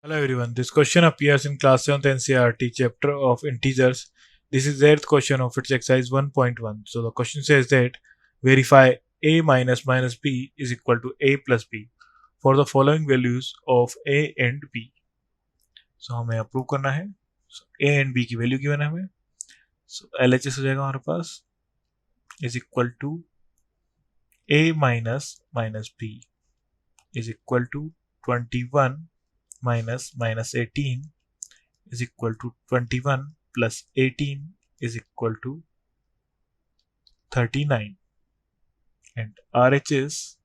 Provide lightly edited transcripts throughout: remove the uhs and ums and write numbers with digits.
Hello everyone, this question appears in class 7th NCERT chapter of integers. This is the 8th question of its exercise 1.1. So the question says that verify a minus minus b is equal to a plus b for the following values of a and b. So हमें approve करना है. So a and b की value given है हमें. So LHS हो जाएगा हमारे पास is equal to a minus minus b is equal to 21 minus minus 18 is equal to 21 plus 18 is equal to 39, and RHS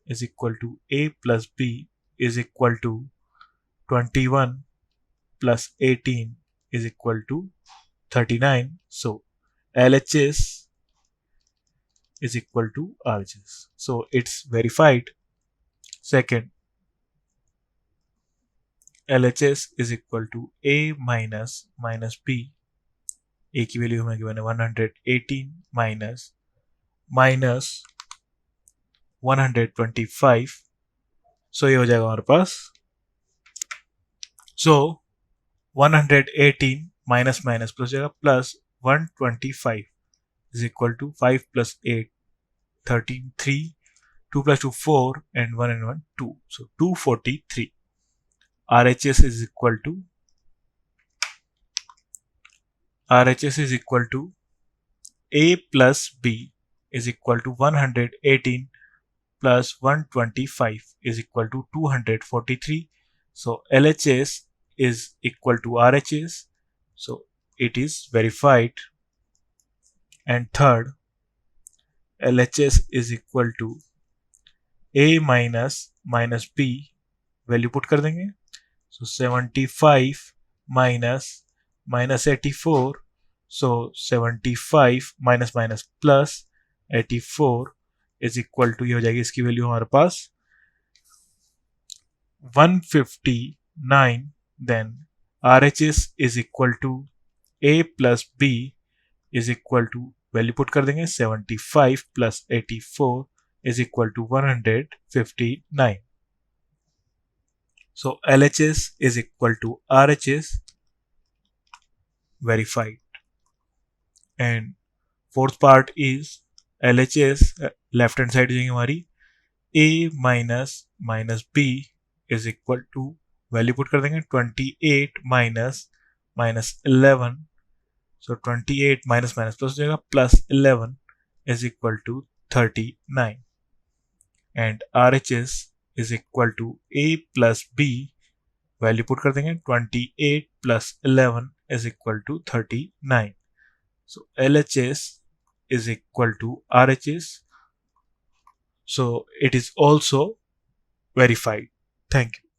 is equal to a plus b is equal to 21 plus 18 is equal to 39. So LHS is equal to RHS. So it's verified. Second, LHS is equal to a minus minus b. A की value हमें given है 118 minus 125. सो ये हो जाएगा हमारे पास. सो 118 minus minus plus हो जाएगा plus 125 is equal to 5 plus 8 13 3 2 plus 2 4 and 1 and 1 2. So 243. RHS is equal to a plus b is equal to 118 plus 125 is equal to 243. So LHS is equal to RHS. So it is verified. And third, LHS is equal to a minus minus b. Value put कर देंगे. So 75 minus minus 84. So 75 minus minus plus 84 is equal to, ये हो जाएगी इसकी value हमारे पास 159. Then RHS is equal to a plus b is equal to, value put कर देंगे 75 plus 84 is equal to 159. So LHS is equal to RHS, verified. And fourth part is LHS, left hand side जाएंगे हमारी a minus minus b is equal to, value put कर देंगे 28 minus minus 11. So 28 minus minus plus हो जाएगा plus 11 is equal to 39. And RHS is equal to a plus b, value put कर देंगे 28 plus 11 is equal to 39. So LHS is equal to RHS. So it is also verified. Thank you.